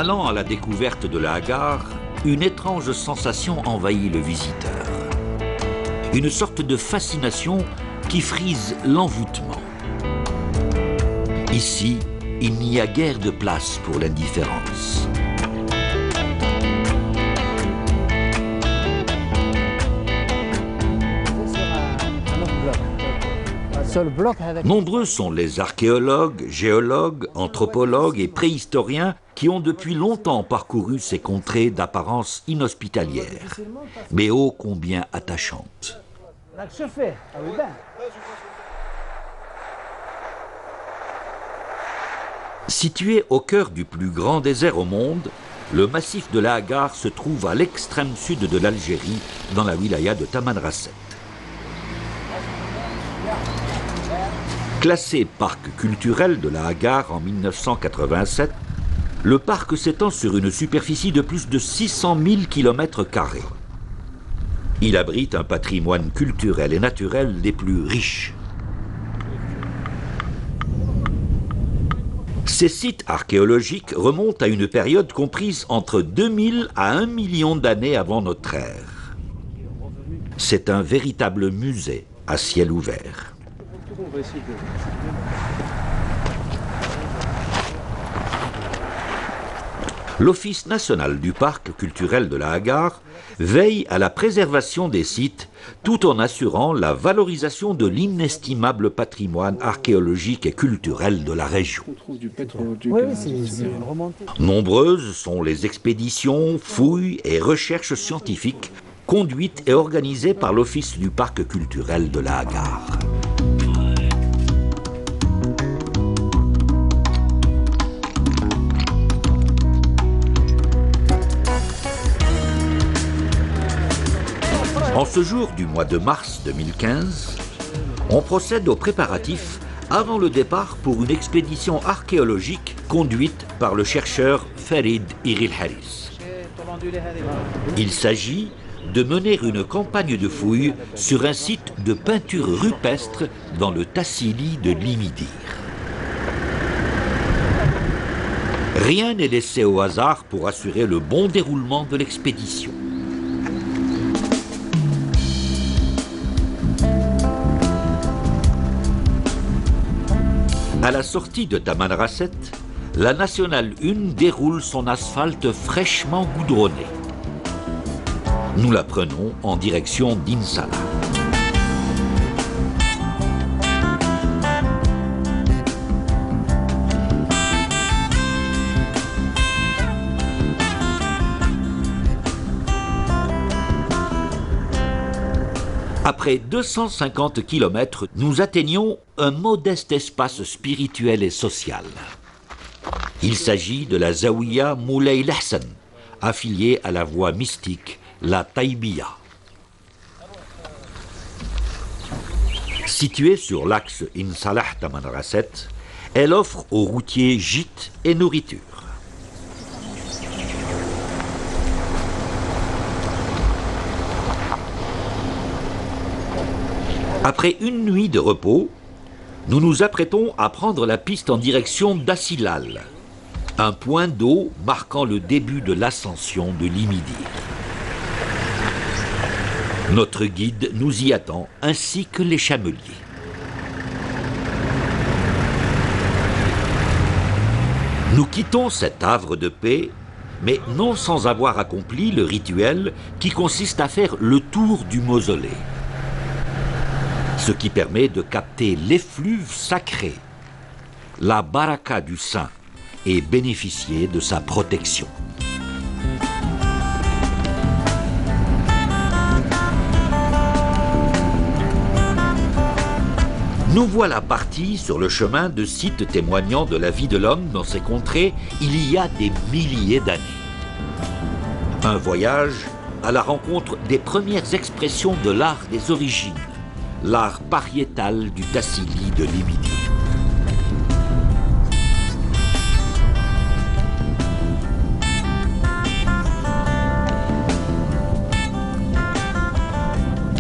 allant à la découverte de la Hagar, une étrange sensation envahit le visiteur. Une sorte de fascination qui frise l'envoûtement. Ici, il n'y a guère de place pour l'indifférence. Nombreux sont les archéologues, géologues, anthropologues et préhistoriens qui ont depuis longtemps parcouru ces contrées d'apparence inhospitalière, mais ô combien attachantes. Situé au cœur du plus grand désert au monde, le massif de la Hagar se trouve à l'extrême sud de l'Algérie, dans la wilaya de Tamanrasset. Classé parc culturel de la Hagar en 1987, le parc s'étend sur une superficie de plus de 600 000 km². Il abrite un patrimoine culturel et naturel des plus riches. Ces sites archéologiques remontent à une période comprise entre 2000 à 1 million d'années avant notre ère. C'est un véritable musée à ciel ouvert. L'Office national du parc culturel de la Hagar veille à la préservation des sites tout en assurant la valorisation de l'inestimable patrimoine archéologique et culturel de la région. Nombreuses sont les expéditions, fouilles et recherches scientifiques conduites et organisées par l'Office du parc culturel de la Hagar. En ce jour du mois de mars 2015, on procède aux préparatifs avant le départ pour une expédition archéologique conduite par le chercheur Farid Iril Haris. Il s'agit de mener une campagne de fouilles sur un site de peinture rupestre dans le Tassili de Limidir. Rien n'est laissé au hasard pour assurer le bon déroulement de l'expédition. À la sortie de Tamanrasset, la Nationale 1 déroule son asphalte fraîchement goudronné. Nous la prenons en direction d'Insala. Après 250 km, nous atteignons un modeste espace spirituel et social. Il s'agit de la Zawiya Moulay Lahsan, affiliée à la voie mystique, la Taïbiya. Située sur l'axe Insalah-Tamanrasset, elle offre aux routiers gîtes et nourriture. Après une nuit de repos, nous nous apprêtons à prendre la piste en direction d'Assilal, un point d'eau marquant le début de l'ascension de Limidir. Notre guide nous y attend, ainsi que les chameliers. Nous quittons cet havre de paix, mais non sans avoir accompli le rituel qui consiste à faire le tour du mausolée. Ce qui permet de capter l'effluve sacré, la baraka du saint, et bénéficier de sa protection. Nous voilà partis sur le chemin de sites témoignant de la vie de l'homme dans ces contrées il y a des milliers d'années. Un voyage à la rencontre des premières expressions de l'art des origines, l'art pariétal du Tassili de Limidir.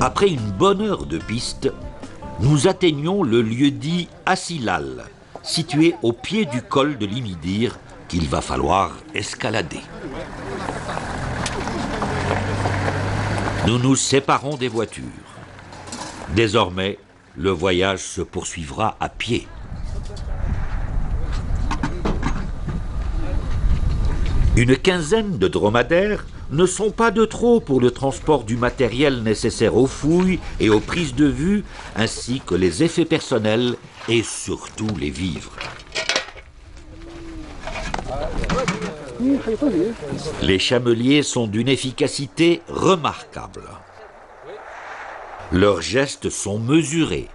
Après une bonne heure de piste, nous atteignons le lieu-dit Assilal, situé au pied du col de Limidir, qu'il va falloir escalader. Nous nous séparons des voitures. Désormais, le voyage se poursuivra à pied. Une quinzaine de dromadaires ne sont pas de trop pour le transport du matériel nécessaire aux fouilles et aux prises de vue, ainsi que les effets personnels et surtout les vivres. Les chameliers sont d'une efficacité remarquable. Leurs gestes sont mesurés.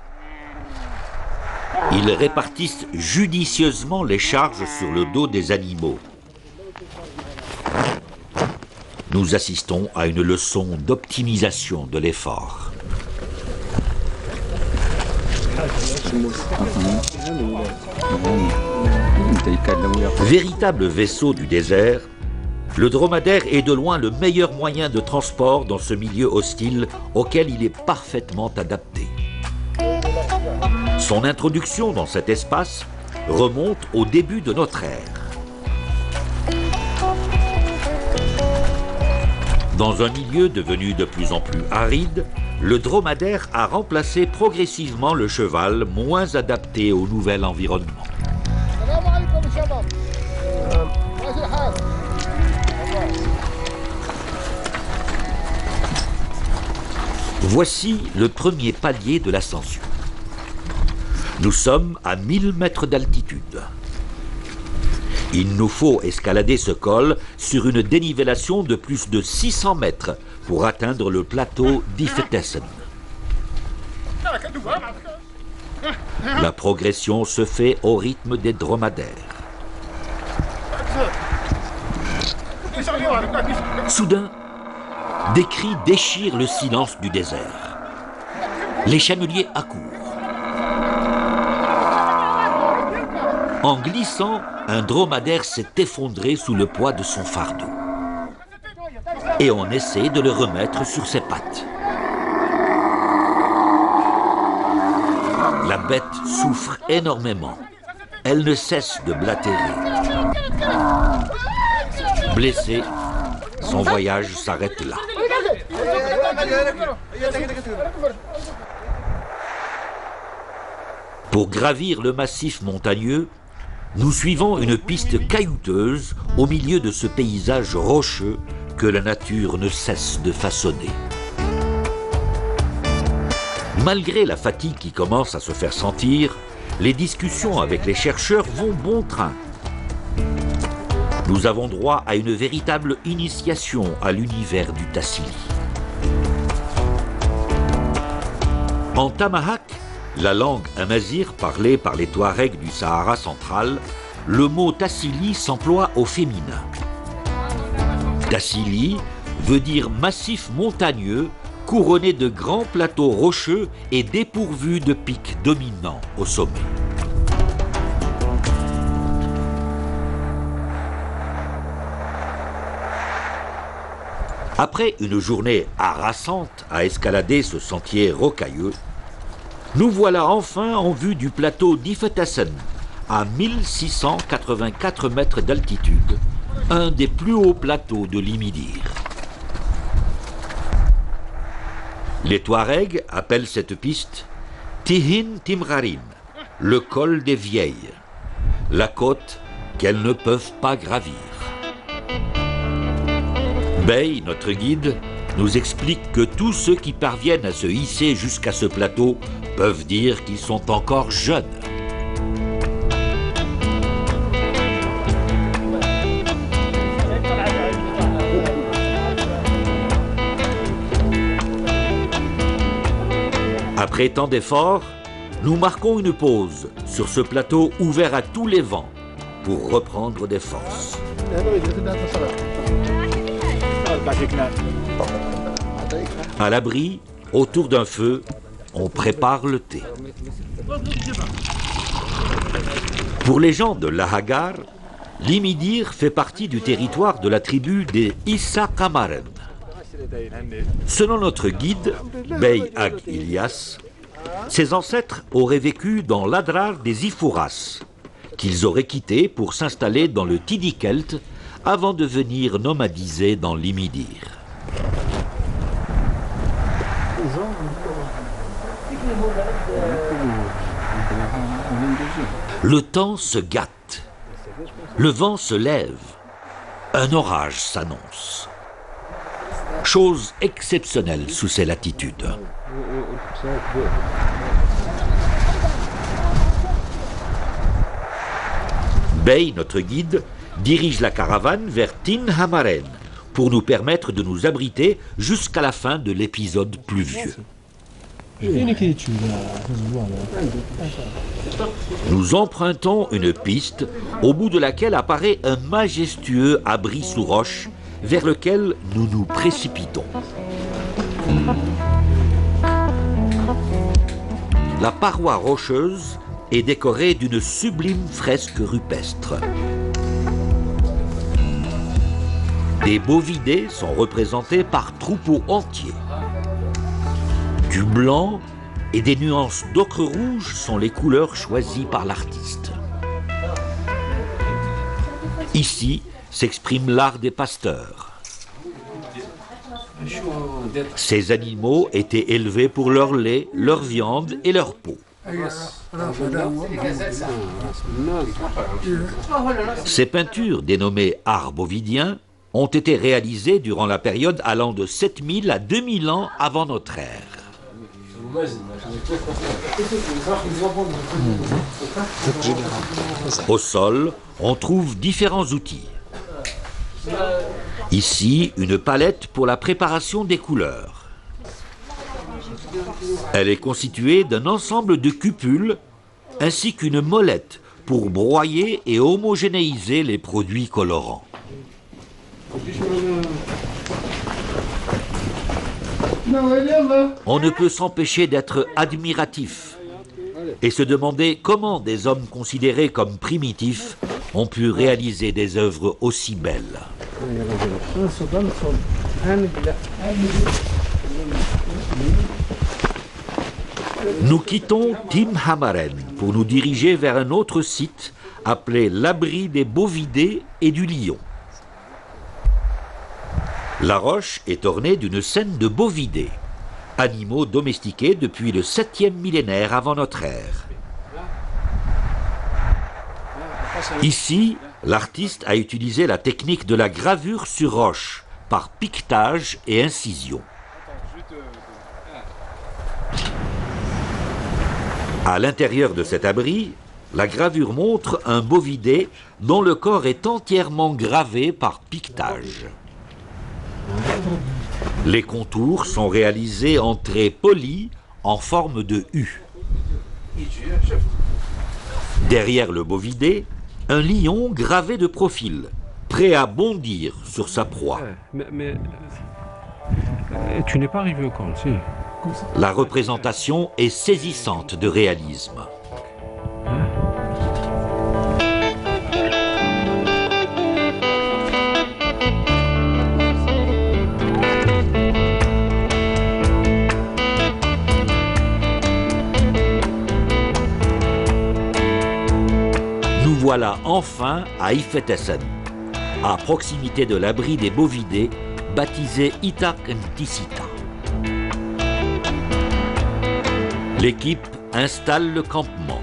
Ils répartissent judicieusement les charges sur le dos des animaux. Nous assistons à une leçon d'optimisation de l'effort. Véritable vaisseau du désert, le dromadaire est de loin le meilleur moyen de transport dans ce milieu hostile auquel il est parfaitement adapté. Son introduction dans cet espace remonte au début de notre ère. Dans un milieu devenu de plus en plus aride, le dromadaire a remplacé progressivement le cheval, moins adapté au nouvel environnement. Voici le premier palier de l'ascension. Nous sommes à 1000 mètres d'altitude. Il nous faut escalader ce col sur une dénivellation de plus de 600 mètres pour atteindre le plateau d'Ifetessen. La progression se fait au rythme des dromadaires. Soudain, des cris déchirent le silence du désert. Les chameliers accourent. En glissant, un dromadaire s'est effondré sous le poids de son fardeau. Et on essaie de le remettre sur ses pattes. La bête souffre énormément. Elle ne cesse de blatérer. Blessé, son voyage s'arrête là. Pour gravir le massif montagneux, nous suivons une piste caillouteuse au milieu de ce paysage rocheux que la nature ne cesse de façonner. Malgré la fatigue qui commence à se faire sentir, les discussions avec les chercheurs vont bon train. Nous avons droit à une véritable initiation à l'univers du Tassili. En Tamahak, la langue amazigh parlée par les Touaregs du Sahara central, le mot Tassili s'emploie au féminin. Tassili veut dire massif montagneux, couronné de grands plateaux rocheux et dépourvu de pics dominants au sommet. Après une journée harassante à escalader ce sentier rocailleux, nous voilà enfin en vue du plateau d'Ifetessen, à 1684 mètres d'altitude, un des plus hauts plateaux de l'Imidir. Les Touaregs appellent cette piste Tihin Timrarim, le col des vieilles, la côte qu'elles ne peuvent pas gravir. Bey, notre guide, nous explique que tous ceux qui parviennent à se hisser jusqu'à ce plateau peuvent dire qu'ils sont encore jeunes. Après tant d'efforts, nous marquons une pause sur ce plateau ouvert à tous les vents pour reprendre des forces. À l'abri, autour d'un feu, on prépare le thé. Pour les gens de Lahagar, l'Imidir fait partie du territoire de la tribu des Issa Kamaren. Selon notre guide, Bey Ag Ilyas, ses ancêtres auraient vécu dans l'Adrar des Ifouras, qu'ils auraient quitté pour s'installer dans le Tidikelt avant de venir nomadiser dans l'Imidir. Le temps se gâte, le vent se lève, un orage s'annonce. Chose exceptionnelle sous ces latitudes. Bey, notre guide, dirige la caravane vers Tin Hamaren pour nous permettre de nous abriter jusqu'à la fin de l'épisode pluvieux. Nous empruntons une piste au bout de laquelle apparaît un majestueux abri sous roche vers lequel nous nous précipitons. La paroi rocheuse est décorée d'une sublime fresque rupestre. Des bovidés sont représentés par troupeaux entiers. Du blanc et des nuances d'ocre rouge sont les couleurs choisies par l'artiste. Ici s'exprime l'art des pasteurs. Ces animaux étaient élevés pour leur lait, leur viande et leur peau. Ces peintures, dénommées art bovidien, ont été réalisées durant la période allant de 7000 à 2000 ans avant notre ère. Au sol, on trouve différents outils. Ici, une palette pour la préparation des couleurs. Elle est constituée d'un ensemble de cupules ainsi qu'une molette pour broyer et homogénéiser les produits colorants. On ne peut s'empêcher d'être admiratif et se demander comment des hommes considérés comme primitifs ont pu réaliser des œuvres aussi belles. Nous quittons Tin Hamaren pour nous diriger vers un autre site appelé l'abri des bovidés et du lion. La roche est ornée d'une scène de bovidés, animaux domestiqués depuis le 7e millénaire avant notre ère. Ici, l'artiste a utilisé la technique de la gravure sur roche, par piquetage et incision. À l'intérieur de cet abri, la gravure montre un bovidé dont le corps est entièrement gravé par piquetage. Les contours sont réalisés en traits polis en forme de U. Derrière le bovidé, un lion gravé de profil, prêt à bondir sur sa proie. Mais tu n'es pas arrivé au compte, si. La représentation est saisissante de réalisme. Nous voilà enfin à Ifetessen, à proximité de l'abri des bovidés, baptisé Itak Ntisita. L'équipe installe le campement.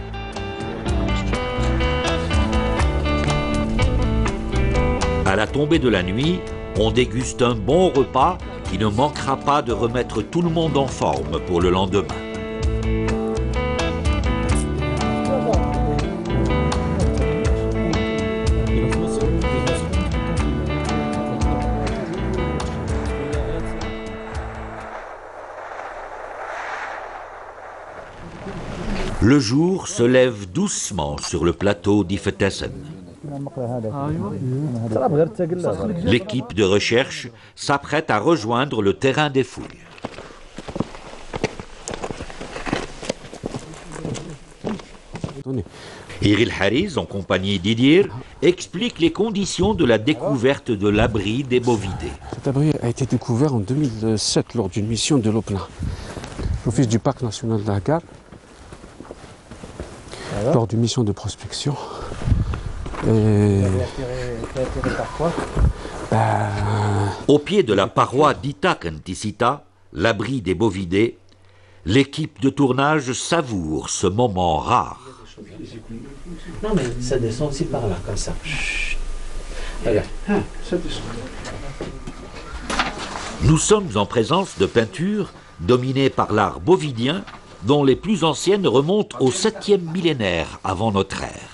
À la tombée de la nuit, on déguste un bon repas qui ne manquera pas de remettre tout le monde en forme pour le lendemain. Le jour se lève doucement sur le plateau d'Ifetessen. L'équipe de recherche s'apprête à rejoindre le terrain des fouilles. Iril Hariz, en compagnie d'Idir, explique les conditions de la découverte de l'abri des bovidés. Cet abri a été découvert en 2007 lors d'une mission de l'OPNA, l'Office du Parc national d'Agar. lors d'une mission de prospection. Et... Vous avez atterri par quoi? Au pied de la paroi d'Itak Ntisita, l'abri des bovidés, l'équipe de tournage savoure ce moment rare. Non mais ça descend aussi par là, comme ça. Chut. Regarde. Ça descend. Nous sommes en présence de peintures dominées par l'art bovidien, dont les plus anciennes remontent au 7e millénaire avant notre ère.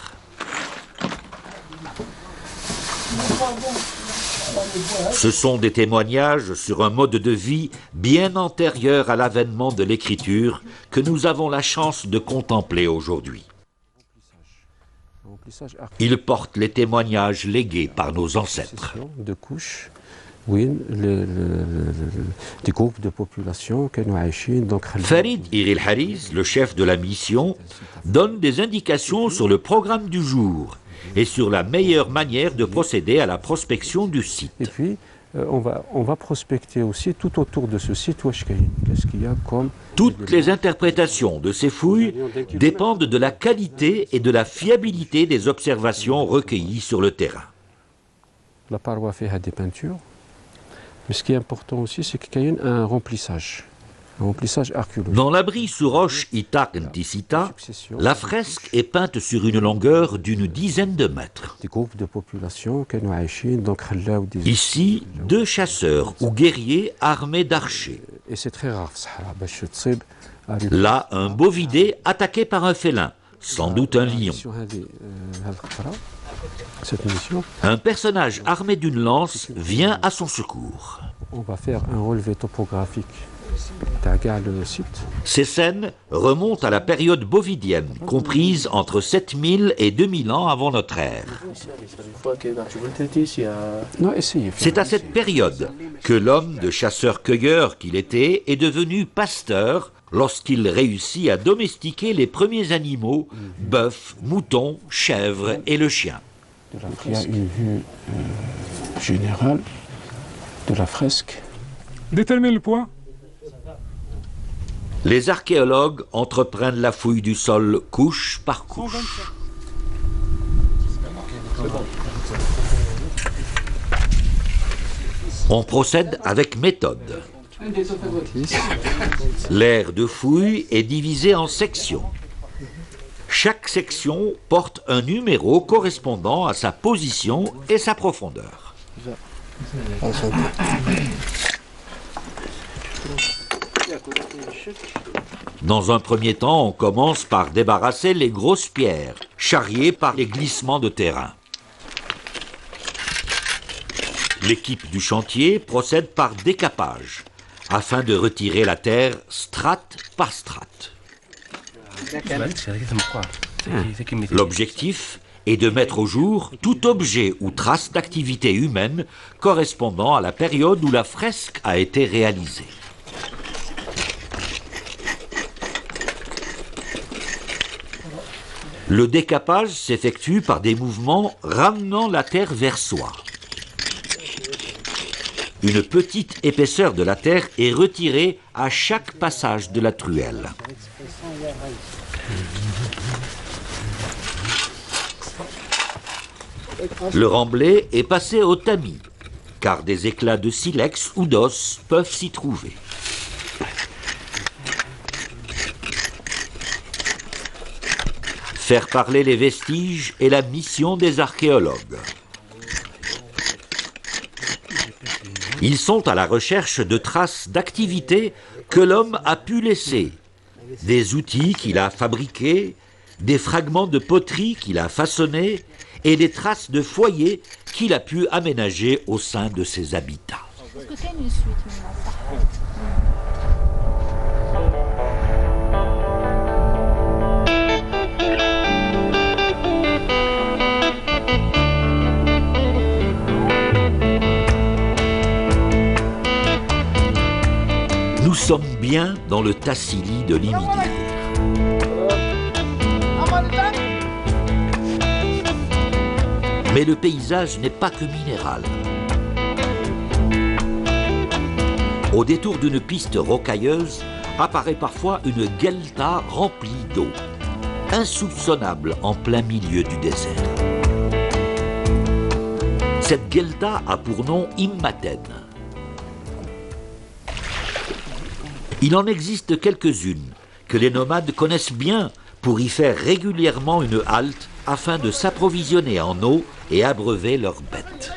Ce sont des témoignages sur un mode de vie bien antérieur à l'avènement de l'écriture que nous avons la chance de contempler aujourd'hui. Ils portent les témoignages légués par nos ancêtres. De couches, oui, des groupes de population qui ont donc... Farid Iril Haris, le chef de la mission, donne des indications sur le programme du jour et sur la meilleure manière de procéder à la prospection du site. Et puis, on va prospecter aussi tout autour de ce site. Qu'est-ce qu'il y a comme... Toutes les interprétations de ces fouilles dépendent de la qualité et de la fiabilité des observations recueillies sur le terrain. La paroi fait des peintures, mais ce qui est important aussi, c'est qu'il y a un remplissage archéologique. Dans l'abri sous roche Itak Ntisita, la fresque est peinte sur une longueur d'une dizaine de mètres. Des groupes de population qui ont donc... Ici, 2 chasseurs ou guerriers armés d'archers. Et c'est très rare. Là, un bovidé attaqué par un félin, sans doute un lion. Cette mission, un personnage armé d'une lance vient à son secours. On va faire un relevé topographique. Le site. Ces scènes remontent à la période bovidienne, comprise entre 7000 et 2000 ans avant notre ère. C'est à cette période que l'homme de chasseur-cueilleur qu'il était est devenu pasteur lorsqu'il réussit à domestiquer les premiers animaux, bœufs, moutons, chèvres et le chien. Il y a une vue générale de la fresque. Détermine le poids. Les archéologues entreprennent la fouille du sol couche par couche. On procède avec méthode. L'aire de fouille est divisée en sections. Chaque section porte un numéro correspondant à sa position et sa profondeur. Dans un premier temps, on commence par débarrasser les grosses pierres, charriées par les glissements de terrain. L'équipe du chantier procède par décapage, afin de retirer la terre strate par strate. L'objectif est de mettre au jour tout objet ou trace d'activité humaine correspondant à la période où la fresque a été réalisée. Le décapage s'effectue par des mouvements ramenant la terre vers soi. Une petite épaisseur de la terre est retirée à chaque passage de la truelle. Le remblai est passé au tamis, car des éclats de silex ou d'os peuvent s'y trouver. Faire parler les vestiges est la mission des archéologues. Ils sont à la recherche de traces d'activité que l'homme a pu laisser, des outils qu'il a fabriqués, des fragments de poterie qu'il a façonnés et des traces de foyers qu'il a pu aménager au sein de ses habitats. Nous sommes bien dans le Tassili de Limidir. Mais le paysage n'est pas que minéral. Au détour d'une piste rocailleuse apparaît parfois une guelta remplie d'eau. insoupçonnable en plein milieu du désert. Cette guelta a pour nom Immaten. Il en existe quelques-unes que les nomades connaissent bien pour y faire régulièrement une halte afin de s'approvisionner en eau et abreuver leurs bêtes.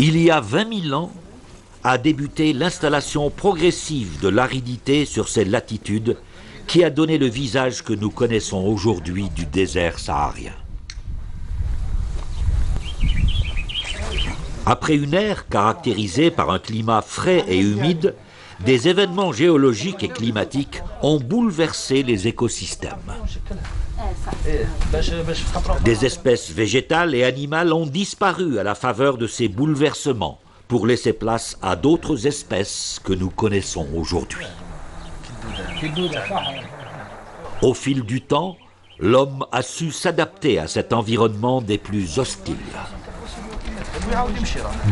Il y a 20 000 ans a débuté l'installation progressive de l'aridité sur ces latitudes qui a donné le visage que nous connaissons aujourd'hui du désert saharien. Après une ère caractérisée par un climat frais et humide, des événements géologiques et climatiques ont bouleversé les écosystèmes. Des espèces végétales et animales ont disparu à la faveur de ces bouleversements pour laisser place à d'autres espèces que nous connaissons aujourd'hui. Au fil du temps, l'homme a su s'adapter à cet environnement des plus hostiles.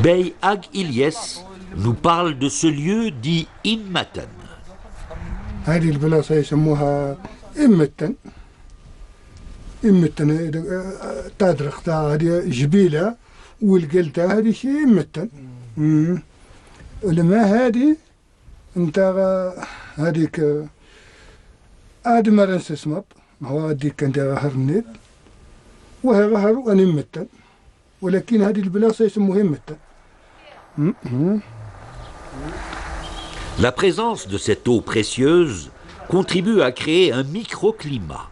Bey Ag Ilyes nous parle de ce lieu dit Immaten. هذه البلاصة يسموها إمتن إمتن تادرق تاع هذه جبيلة والقلتة هذه شيء إمتن ولما هذه انت هذيك عاد مرة استثمر هو هذيك كانت غهر النيل وهي غهر وأنا إمتن ولكن هذه البلاصة يسموها إمتن. La présence de cette eau précieuse contribue à créer un microclimat.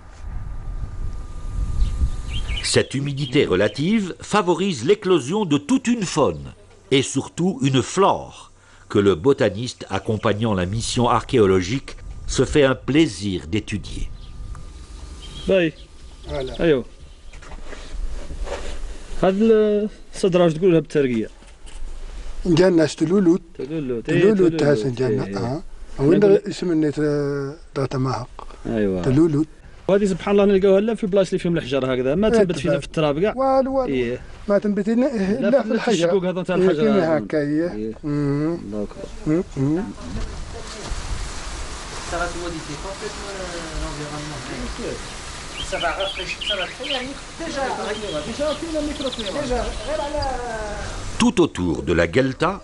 Cette humidité relative favorise l'éclosion de toute une faune et surtout une flore que le botaniste accompagnant la mission archéologique se fait un plaisir d'étudier. ايوه هذا الصدرة تقولها بالترقية جنة تلولوت تلولوت تاسن جنة وين اسم النت تماهق ايوه تلولوت وهذه سبحان الله نلقاوها لا في بلاصه اللي فيهم الحجر هكذا ما تنبت في التراب كاع والو إيه. ما تنبت الا في الحجر الشقوق هذا تاع الحجر كيما هكا هي الله اكبر Ça va te modifier complètement l'environnement. Ça va rafraîchir, ça va créer déjà. Tout autour de la Guelta,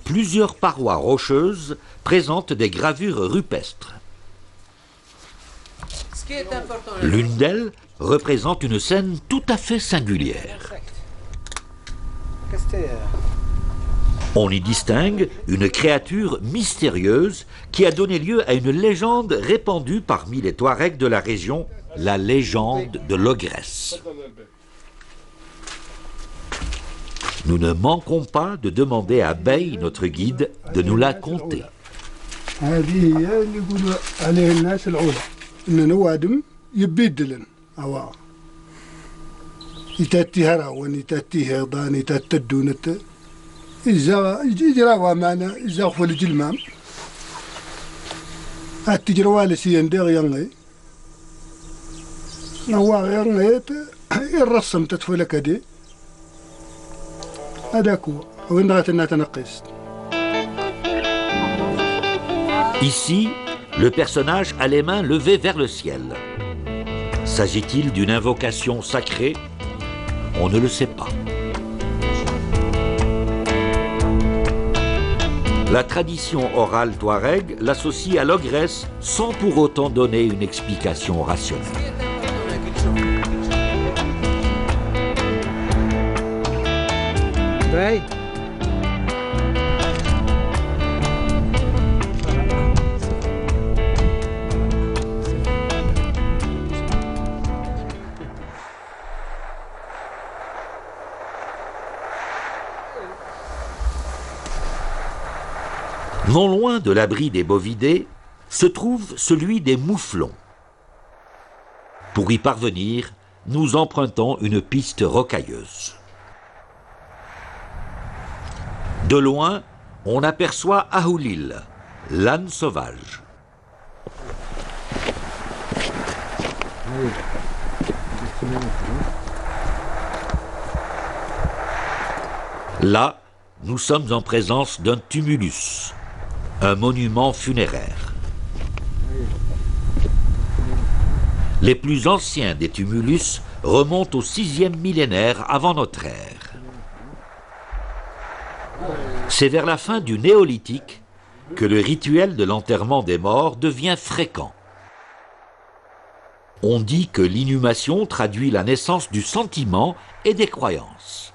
plusieurs parois rocheuses présentent des gravures rupestres. Ce qui est important, L'une d'elles représente une scène tout à fait singulière. On y distingue une créature mystérieuse qui a donné lieu à une légende répandue parmi les Touaregs de la région, la légende de l'ogresse. Nous ne manquons pas de demander à Bey, notre guide, de nous la conter. هذه هي اللي يقولوا عليه الناس العولة إن نوادم يبدلن أوا يتاتيها راون يتاتيها ضان يتاتدونت إذا يجراوا معنا إذا خفل جلمام التجروا لسيان دير ينغي نوا ينغي الرسم تدخل كدي هذاك هو وين غاتنا تنقص. Ici, le personnage a les mains levées vers le ciel. S'agit-il d'une invocation sacrée? On ne le sait pas. La tradition orale touareg l'associe à l'ogresse sans pour autant donner une explication rationnelle. Bey. Non loin de l'abri des bovidés se trouve celui des mouflons. Pour y parvenir, nous empruntons une piste rocailleuse. De loin, on aperçoit Ahoulil, l'âne sauvage. Là, nous sommes en présence d'un tumulus. un monument funéraire. Les plus anciens des tumulus remontent au 6e millénaire avant notre ère. C'est vers la fin du néolithique que le rituel de l'enterrement des morts devient fréquent. On dit que l'inhumation traduit la naissance du sentiment et des croyances.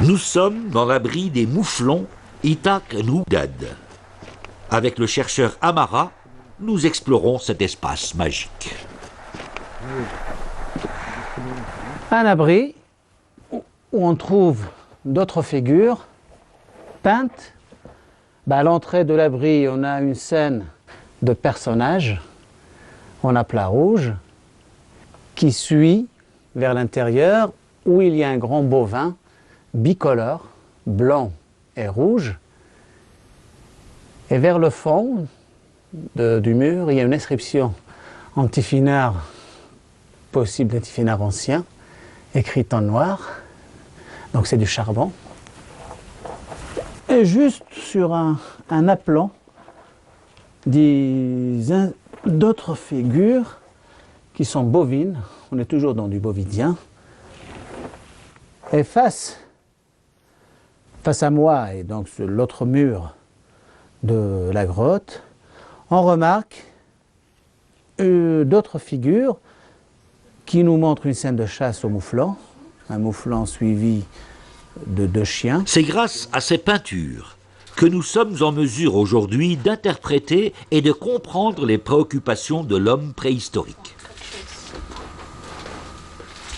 Nous sommes dans l'abri des mouflons Itak Noudad. Avec le chercheur Amara, nous explorons cet espace magique. Un abri où on trouve d'autres figures peintes. À l'entrée de l'abri, on a une scène de personnages en aplat rouge qui suit vers l'intérieur où il y a un grand bovin bicolore, blanc et rouge. Et vers le fond du mur, il y a une inscription en tifinagh, possible d'un tifinagh ancien, écrite en noir. Donc c'est du charbon. Et juste sur un appelant d'autres figures qui sont bovines. On est toujours dans du bovidien. Et face à moi, et donc sur l'autre mur de la grotte, on remarque d'autres figures qui nous montrent une scène de chasse au mouflon, un mouflon suivi de 2 chiens. C'est grâce à ces peintures que nous sommes en mesure aujourd'hui d'interpréter et de comprendre les préoccupations de l'homme préhistorique.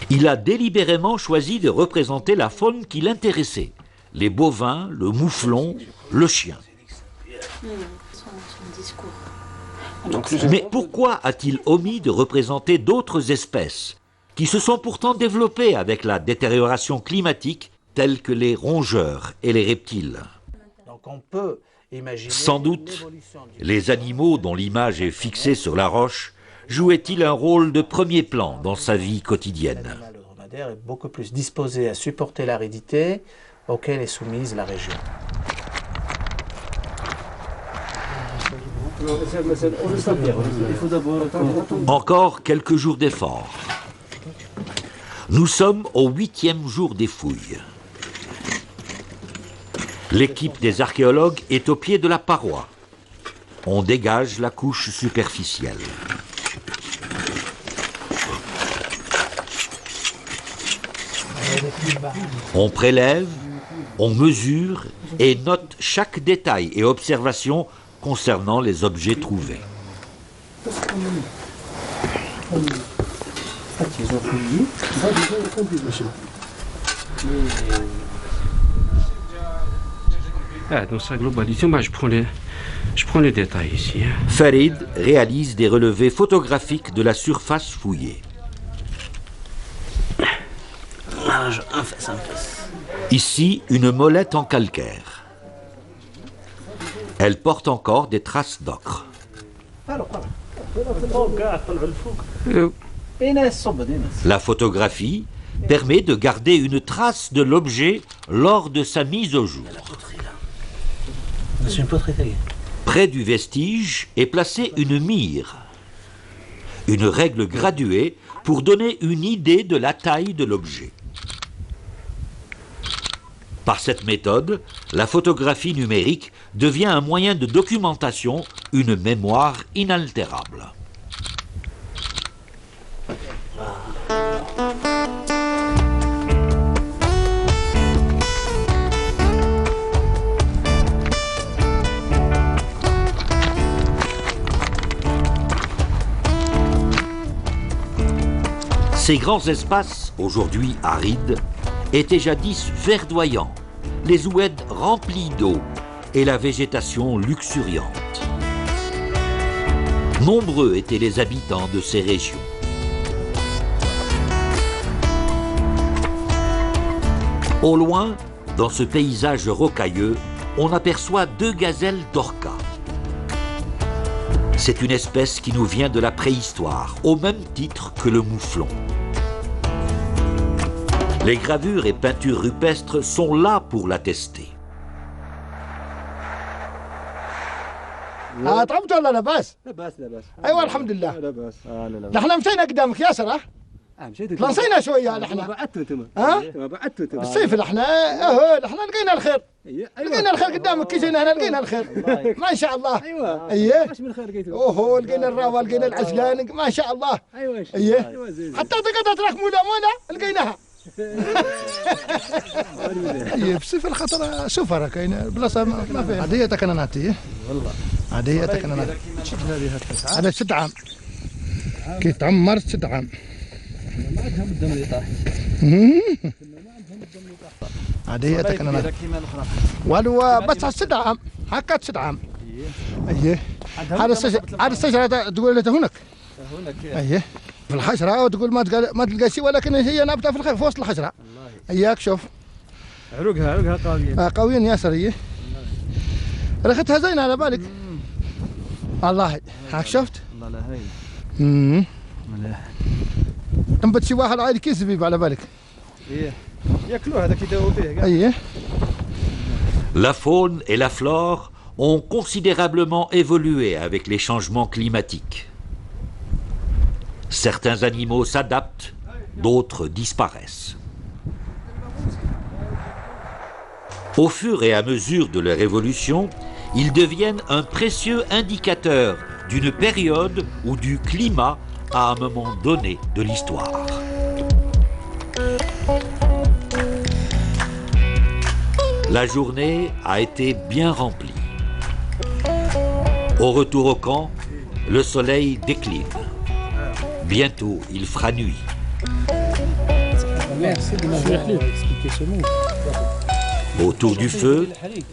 Il a délibérément choisi de représenter la faune qui l'intéressait, les bovins, le mouflon, le chien. Mais pourquoi a-t-il omis de représenter d'autres espèces qui se sont pourtant développées avec la détérioration climatique, telles que les rongeurs et les reptiles? Donc on peut imaginer sans doute, les animaux dont l'image est fixée sur la roche jouaient-ils un rôle de premier plan dans sa vie quotidienne? L'animal dromadaire est beaucoup plus disposé à supporter l'aridité auquel est soumise la région. Encore quelques jours d'efforts. Nous sommes au 8e jour des fouilles. L'équipe des archéologues est au pied de la paroi. On dégage la couche superficielle. On prélève, on mesure et note chaque détail et observation concernant les objets trouvés. Dans sa globalité, moi je prends les détails ici. Farid réalise des relevés photographiques de la surface fouillée. Ici, une molette en calcaire. Elle porte encore des traces d'ocre. La photographie permet de garder une trace de l'objet lors de sa mise au jour. Près du vestige est placée une mire, une règle graduée pour donner une idée de la taille de l'objet. Par cette méthode, la photographie numérique devient un moyen de documentation, une mémoire inaltérable. Ces grands espaces, aujourd'hui arides, étaient jadis verdoyants, les oueds remplis d'eau et la végétation luxuriante. Nombreux étaient les habitants de ces régions. Au loin, dans ce paysage rocailleux, on aperçoit 2 gazelles d'Orca. C'est une espèce qui nous vient de la préhistoire, au même titre que le mouflon. Les gravures et peintures rupestres sont là pour l'attester. طعمت ولا لا باس؟ لا باس لا باس. ايوه الحمد لله. لا باس. لا. نحن مشينا قدامك ياسر ها؟ مشيت. نصينا شويه نحن. بعدتوا انتم. ها؟ بعدتوا انتم. بالصيف نحن نحن لقينا الخير. لقينا الخير قدامك كي جينا هنا لقينا الخير. ما شاء الله. ايوه. اييه. ايش من خير لقيتوا؟ اوه لقينا الراوه لقينا العجلان ما شاء الله. ايوه. اييه. زين. حتى قطعت لك مولا لقيناها. بصيف الخطر سفرة كاين بلاصة ما فيها عادية كنا نعطيه والله عادية كنا نعطيه هذا 6 عام كي تعمر 6 عام ما عندهم الدم اللي طاح عادية كنا نعطيه والو بس 6 عام هكا 6 عام ايه هذا الشجرة تقول هناك ايه في الحشرة وتقول ما تلقى شيء ولكن هي نابتة في وسط الحشرة اياك شوف عروقها قوية قويين ياسر هي ريختها زينة على بالك والله هاك شفت والله لا هاي مليح تنبت شي واحد عادي كيس زبيب على بالك ايه ياكلوه هذاك يداووا فيه ايه La faune et la flore ont considérablement évolué avec les changements climatiques. Certains animaux s'adaptent, d'autres disparaissent. Au fur et à mesure de leur évolution, ils deviennent un précieux indicateur d'une période ou du climat à un moment donné de l'histoire. La journée a été bien remplie. Au retour au camp, le soleil décline. Bientôt, il fera nuit. Merci de m'avoir expliqué ce mot. Autour du feu,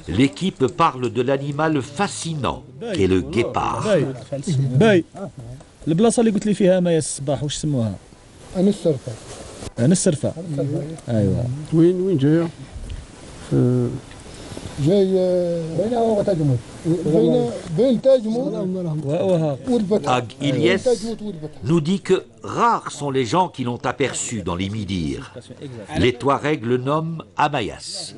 l'équipe parle de l'animal fascinant qu'est le guépard. باي البلاصه اللي قلت لي فيها مايا الصباح واش سموها؟ انا السرفة انا السرفه. ايوه وين جايه؟ جاي بين هو تاجموت بين تاجموت والبتة Ag Ilyes nous dit que rares sont les gens qui l'ont aperçu dans les Midyr. Les Touaregs le nomment Amayas.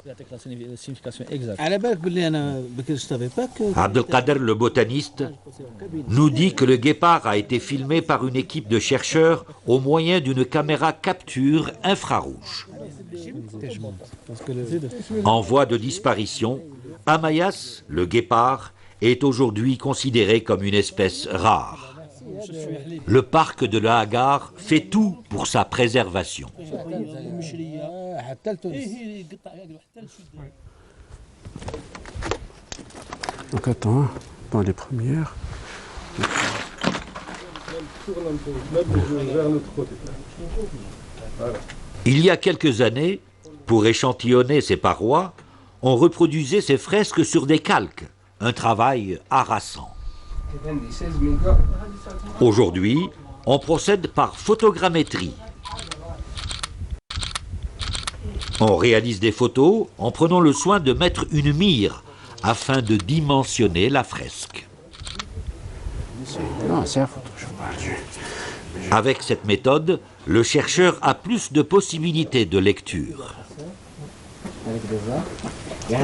على بالك باللي انا بكري سافي باك Abdelkader, le botaniste, nous dit que le guépard a été filmé par une équipe de chercheurs au moyen d'une caméra capture infrarouge. En voie de disparition, Amayas, le guépard, est aujourd'hui considéré comme une espèce rare. Le parc de la Hagar fait tout pour sa préservation. Donc attends, dans les premières. Il y a quelques années, pour échantillonner ces parois, on reproduisait ces fresques sur des calques, un travail harassant. Aujourd'hui, on procède par photogrammétrie. On réalise des photos en prenant le soin de mettre une mire afin de dimensionner la fresque. Non, c'est la photo. Avec cette méthode, le chercheur a plus de possibilités de lecture.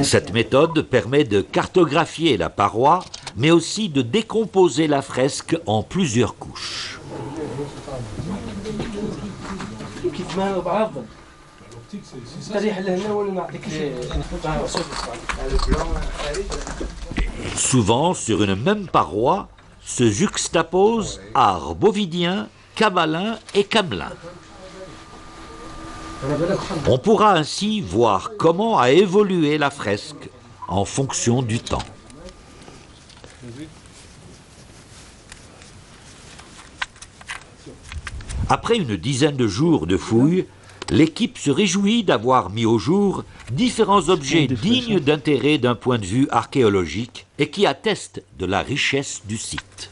Cette méthode permet de cartographier la paroi, mais aussi de décomposer la fresque en plusieurs couches. Souvent, sur une même paroi, se juxtaposent art bovidien, cabalin et camelin. On pourra ainsi voir comment a évolué la fresque en fonction du temps. Après une dizaine de jours de fouilles, l'équipe se réjouit d'avoir mis au jour différents objets dignes d'intérêt d'un point de vue archéologique et qui attestent de la richesse du site.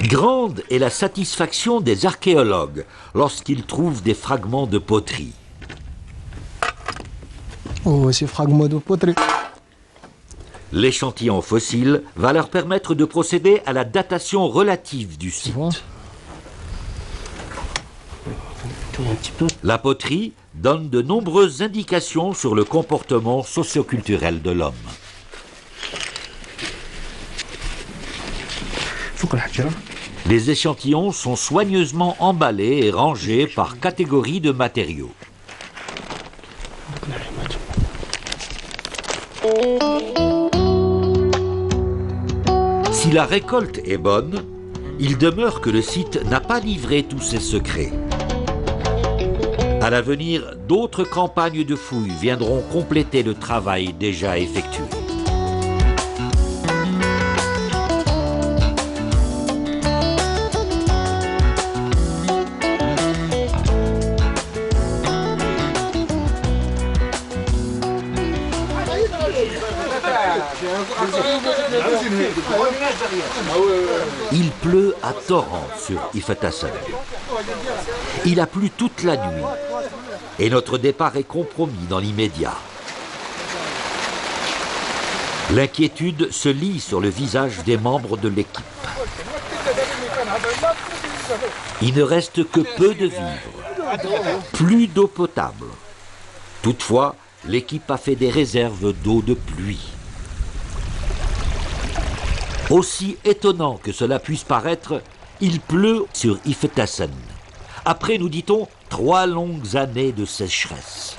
Grande est la satisfaction des archéologues lorsqu'ils trouvent des fragments de poterie. Oh, ces fragments de poterie. L'échantillon fossile va leur permettre de procéder à la datation relative du site. La poterie donne de nombreuses indications sur le comportement socioculturel de l'homme. Les échantillons sont soigneusement emballés et rangés par catégorie de matériaux. Si la récolte est bonne, il demeure que le site n'a pas livré tous ses secrets. À l'avenir, d'autres campagnes de fouilles viendront compléter le travail déjà effectué. Il pleut à torrent sur Ifatasan. Il a plu toute la nuit et notre départ est compromis dans l'immédiat. L'inquiétude se lit sur le visage des membres de l'équipe. Il ne reste que peu de vivres, plus d'eau potable. Toutefois, l'équipe a fait des réserves d'eau de pluie. Aussi étonnant que cela puisse paraître, il pleut sur Ifatasan. Après, nous dit-on, 3 longues années de sécheresse.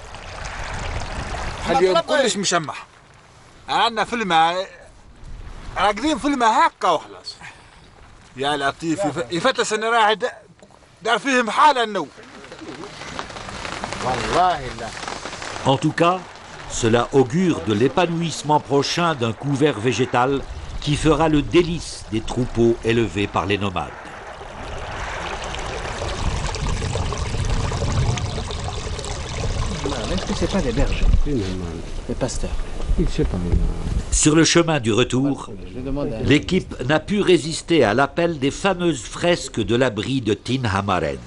En tout cas, cela augure de l'épanouissement prochain d'un couvert végétal qui fera le délice des troupeaux élevés par les nomades. Est-ce que c'est pas des bergers, des pasteurs? Sur le chemin du retour, l'équipe n'a pu résister à l'appel des fameuses fresques de l'abri de Tin Hamaren.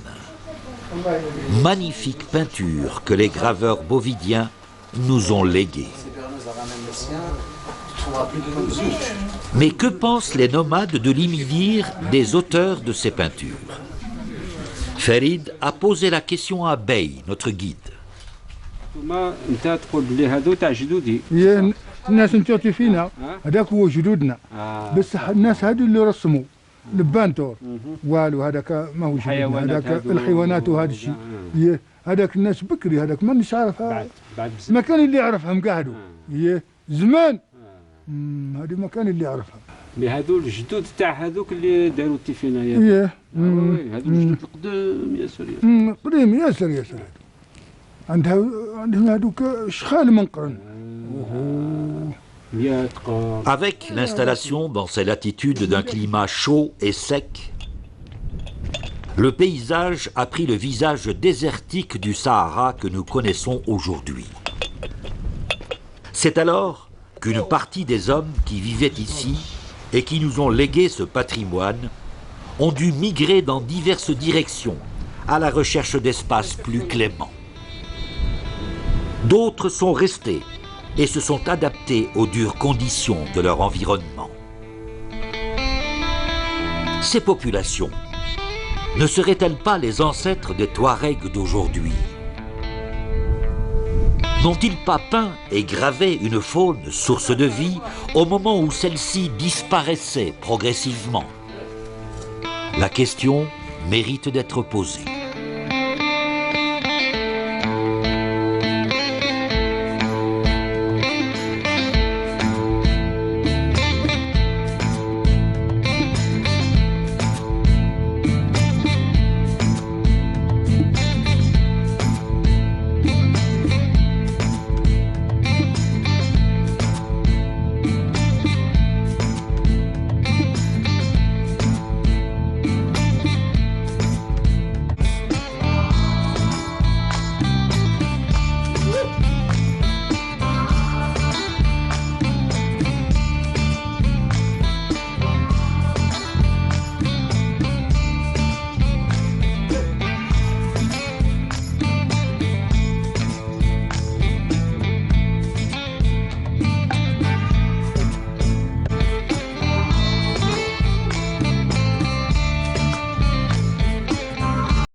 Magnifique peinture que les graveurs bovidiens nous ont léguée. Mais que pensent les nomades de l'Imidir des auteurs de ces peintures? Farid a posé la question à Bey, notre guide. الناس نتوتي فينا هذاك هو جدودنا بس الناس هذو اللي رسموا البانتور والو هذاك ما هو جدودنا هذاك الحيوانات وهذا الشيء هذاك الناس بكري هذاك ما نش عارفها ما كان اللي يعرفهم قعدوا زمان هذه ما كان اللي يعرفها بهذو الجدود تاع هذوك اللي داروا التيفينايات هذو الجدود القدام ياسر قديم ياسر عندهم هذوك شخال من قرن. Avec l'installation dans ces latitudes d'un climat chaud et sec, le paysage a pris le visage désertique du Sahara que nous connaissons aujourd'hui. C'est alors qu'une partie des hommes qui vivaient ici et qui nous ont légué ce patrimoine ont dû migrer dans diverses directions à la recherche d'espaces plus cléments. D'autres sont restés et se sont adaptés aux dures conditions de leur environnement. Ces populations ne seraient-elles pas les ancêtres des Touaregs d'aujourd'hui? N'ont-ils pas peint et gravé une faune source de vie au moment où celle-ci disparaissait progressivement? La question mérite d'être posée.